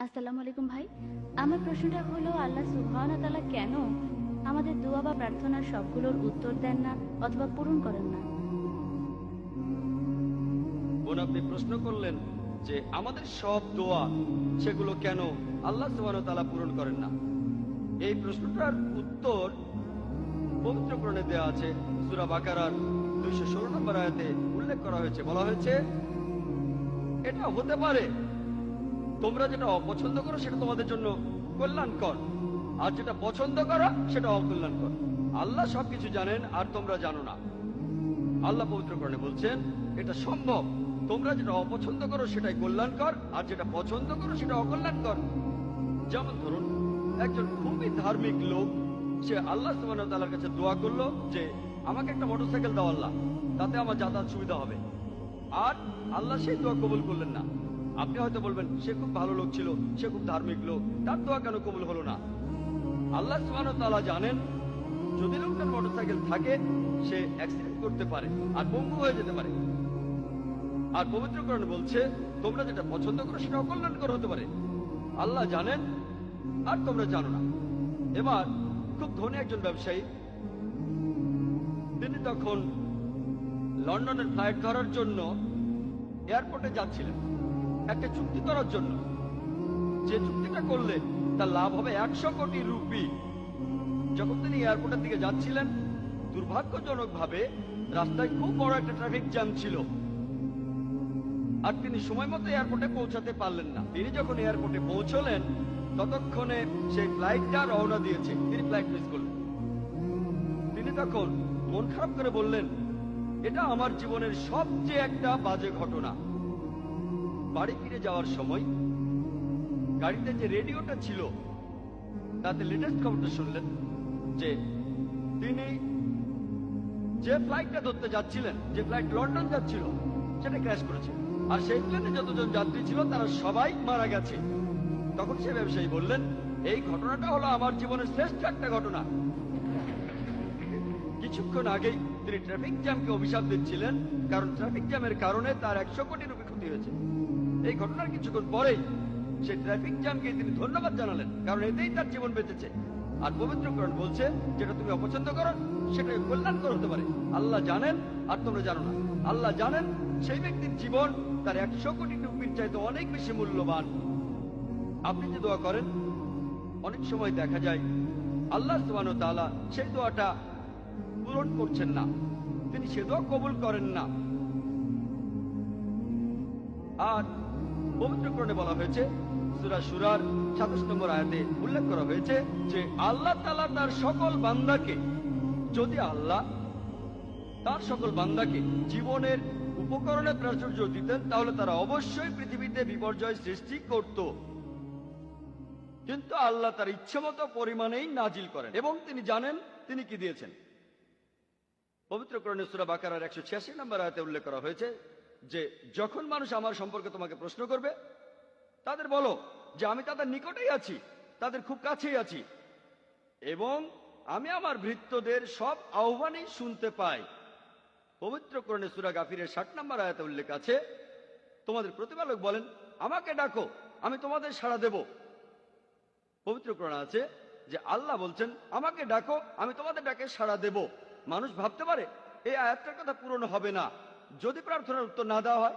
আসসালামু আলাইকুম ভাই। আমার প্রশ্নটা হলো, আল্লাহ সুবহানাহু ওয়া তাআলা কেন আমাদের দোয়া বা প্রার্থনার সবগুলোর উত্তর দেন না অথবা পূরণ করেন না? বোন, আপনি প্রশ্ন করলেন যে আমাদের সব দোয়া সেগুলো কেন আল্লাহ সুবহানাহু ওয়া তাআলা পূরণ করেন না। এই প্রশ্নটার উত্তর পবিত্র কোরআনে দেওয়া আছে। সূরা বাকারার 216 নম্বর আয়াতে উল্লেখ করা হয়েছে, বলা হয়েছে এটা হতে পারে তোমরা যেটা অপছন্দ করো সেটা তোমাদের জন্য কল্যাণকর, আর যেটা পছন্দ করো সেটা অকল্যাণকর। আল্লাহ সবকিছু জানেন আর তোমরা জানো না। আল্লাহ পবিত্র কোরআনে বলছেন এটা সম্ভব, তোমরা যেটা অপছন্দ করো সেটাই কল্যাণকর, আর যেটা পছন্দ করো সেটা অকল্যাণকর। যেমন ধরুন, একজন খুবই ধার্মিক লোক, সে আল্লাহ সুবহানাহু ওয়া তাআলার কাছে দোয়া করলো যে আমাকে একটা মোটরসাইকেল দাও আল্লাহ, তাতে আমার যাতায়াত সুবিধা হবে। আর আল্লাহ সেই দোয়া কবুল করলেন না। আপনি হয়তো বলবেন সে খুব ভালো লোক ছিল, সে খুব ধার্মিক লোক, তার দোয়া কেন কবুল হলো না? আল্লাহ সুবহানাহু ওয়া তাআলা জানেন যদি লোকটার মোটরসাইকেল থাকে সে অ্যাক্সিডেন্ট করতে পারে আর পঙ্গু হয়ে যেতে পারে। আর পবিত্র কোরআন বলছে তোমরা যেটা পছন্দ করো সেটা অকল্যাণকর হতে পারে। আল্লাহ জানেন আর তোমরা জানো না। এবার খুব ধনী একজন ব্যবসায়ী, তিনি তখন লন্ডনের ফ্লাইট ধরার জন্য এয়ারপোর্টে যাচ্ছিলেন একটা চুক্তি করার জন্য, যে চুক্তিটা করলে তার লাভ হবে 100 কোটি রুপি। যখন তিনি এয়ারপোর্টের দিকে যাচ্ছিলেন, দুর্ভাগ্যজনকভাবে রাস্তায় খুব বড় একটা ট্রাফিক জ্যাম ছিল, আর তিনি সময় মতো এয়ারপোর্টে পৌঁছাতে পারলেন না। তিনি যখন এয়ারপোর্টে পৌঁছলেন ততক্ষণে সেই ফ্লাইটটা রওনা দিয়েছে, তিনি ফ্লাইট মিস করলেন। তিনি তখন মন খারাপ করে বললেন, এটা আমার জীবনের সবচেয়ে একটা বাজে ঘটনা। বাড়ি ফিরে যাওয়ার সময় গাড়িতে যে রেডিওটা ছিল তাতে লেটেস্ট খবরটা শুনলেন যে তিনি যে ফ্লাইটটা ধরতে যাচ্ছিলেন, যে ফ্লাইট লন্ডন যাচ্ছিল, সেটা ক্র্যাশ করেছে, আর সেই প্লেনে যতজন যাত্রী ছিল তারা সবাই মারা গেছে। তখন সে ব্যবসায়ী বললেন, এই ঘটনাটা হলো আমার জীবনের শ্রেষ্ঠ একটা ঘটনা। কিছুক্ষণ আগেই তিনি ট্রাফিক জ্যামকে অভিশাপ দিচ্ছিলেন, কারণ ট্রাফিক জ্যামের কারণে তার 100 কোটি রুপি ক্ষতি হয়েছে। এই ঘটনার কিছুক্ষণ পরেই সেই ট্রাফিক জ্যামকে তিনি ধন্যবাদ জানালেন, কারণ এতেই তার জীবন বেঁচেছে। আর পবিত্র কোরআন বলছে যেটা তুমি অপছন্দ করো সেটাই কল্যাণকর হতে পারে। আল্লাহ জানেন আর তোমরা জানো না। আল্লাহ জানেন সেই ব্যক্তির জীবন তার 100 কোটি রুপির চাইতে অনেক বেশি মূল্যবান। আপনি যে দোয়া করেন, অনেক সময় দেখা যায় আল্লাহ সুবহানাহু ওয়া তাআলা সেই দোয়াটা পূরণ করছেন না, তিনি সে দোয়া কবুল করেন না। আর পবিত্র কোরআনে বলা হয়েছে, সূরা সূরার 27 নম্বর আয়াতে উল্লেখ করা হয়েছে যে আল্লাহ তাআলা তার সকল বান্দাকে, যদি আল্লাহ তার সকল বান্দাকে জীবনের উপকরণে প্রাচুর্য দিতেন তাহলে তারা অবশ্যই পৃথিবীতে বিপর্যয় সৃষ্টি করত, কিন্তু আল্লাহ তার ইচ্ছেমতো পরিমাণেই নাজিল করেন এবং তিনি জানেন তিনি কি দিয়েছেন। পবিত্র কোরআনে সূরা বাকারার 186 নম্বর আয়াতে উল্লেখ করা হয়েছে যে যখন মানুষ আমার সম্পর্কে তোমাকে প্রশ্ন করবে, তাদের বলো যে আমি তাদের নিকটেই আছি, তাদের খুব কাছেই আছি, এবং আমি আমার ভৃত্যদের সব আহ্বানই শুনতে পাই। পবিত্র কোরআনে সূরা গাফিরের 60 নম্বর আয়াতে উল্লেখ আছে, তোমাদের প্রতিপালক বলেন আমাকে ডাকো, আমি তোমাদের সাড়া দেব। পবিত্র কোরআনে আছে যে আল্লাহ বলছেন আমাকে ডাকো, আমি তোমাদের ডাকে সাড়া দেব। মানুষ ভাবতে পারে এই আয়াতটার কথা পূরণ হবে না যদি প্রার্থনার উত্তর না দেওয়া হয়।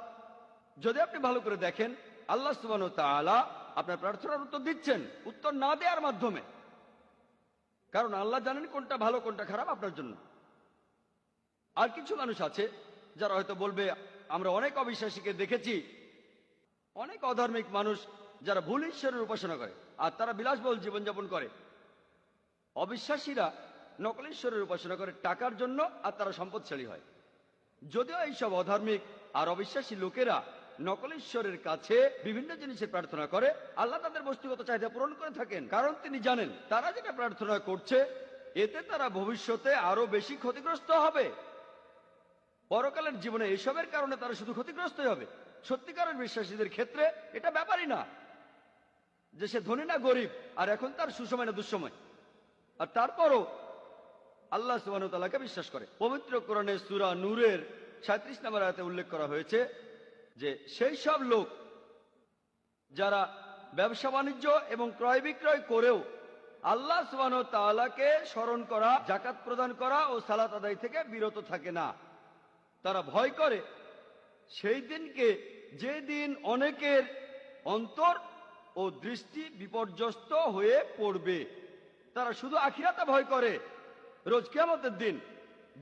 যদি আপনি ভালো করে দেখেন, আল্লাহ সুবহানাহু ওয়া তাআলা আপনার প্রার্থনার উত্তর দিচ্ছেন উত্তর না দেওয়ার মাধ্যমে, কারণ আল্লাহ জানেন কোনটা ভালো কোনটা খারাপ আপনার জন্য। আর কিছু মানুষ আছে যারা হয়তো বলবে, আমরা অনেক অবিশ্বাসীকে দেখেছি, অনেক অধার্মিক মানুষ যারা ভুল ঈশ্বরের উপাসনা করে আর তারা বিলাসবহুল জীবনযাপন করে। অবিশ্বাসীরা নকল ঈশ্বরের উপাসনা করে টাকার জন্য, আর তারা সম্পদশালী হয়। যদিও এইসব অধার্মিক আর অবিশ্বাসী লোকেরা নকল ঈশ্বরের কাছে বিভিন্ন জিনিসের প্রার্থনা করে, আল্লাহ তাদের বস্তুগত চাহিদা পূরণ করে থাকেন, কারণ তিনি জানেন তারা যেটা প্রার্থনা করছে এতে তারা ভবিষ্যতে আরো বেশি ক্ষতিগ্রস্ত হবে। পরকালের জীবনে এসবের কারণে তারা শুধু ক্ষতিগ্রস্তই হবে। সত্যিকারের বিশ্বাসীদের ক্ষেত্রে এটা ব্যাপারই না যে সে ধনী না গরিব, আর এখন তার সুসময় না দুঃসময়, আর তারপরও আল্লাহ সুবহানাহু ওয়া তাআলাকে বিশ্বাস করে। পবিত্র কোরআনে সূরা নূরের 37 নম্বর আয়াতে উল্লেখ করা হয়েছে যে সেই সব লোক যারা ব্যবসা বাণিজ্য এবং ক্রয় বিক্রয় করেও আল্লাহ সুবহানাহু ওয়া তাআলাকে স্মরণ করা, যাকাত প্রদান করা ও সালাত আদায় থেকে বিরত থাকে না। তারা ভয় করে সেই দিনকে, যে দিন অনেকের অন্তর ও দৃষ্টি বিপর্যস্ত হয়ে পড়বে। তারা শুধু আখিরাতে ভয় করে, রোজ কিয়ামতের দিন,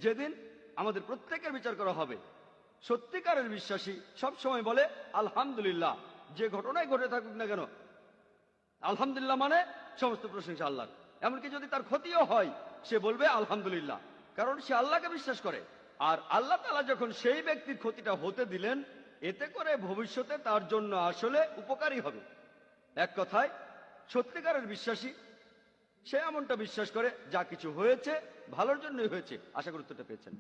যেদিন আমাদের প্রত্যেকের বিচার করা হবে। সত্যিকারের বিশ্বাসী সব সময় বলে আলহামদুলিল্লাহ, যে ঘটনাই ঘটে থাকুক না কেন। আলহামদুলিল্লাহ মানে সমস্ত প্রশংসা আল্লাহর। এমনকি যদি তার ক্ষতিও হয়, সে বলবে আলহামদুলিল্লাহ, কারণ সে আল্লাহকে বিশ্বাস করে। আর আল্লাহ তাআলা যখন সেই ব্যক্তির ক্ষতিটা হতে দিলেন, এতে করে ভবিষ্যতে তার জন্য আসলে উপকারী হবে। এক কথায় সত্যিকারের বিশ্বাসী সে এমনটা বিশ্বাস করে যা কিছু হয়েছে ভালোর জন্যই হয়েছে। আশা করি উত্তরটা পেয়েছেন।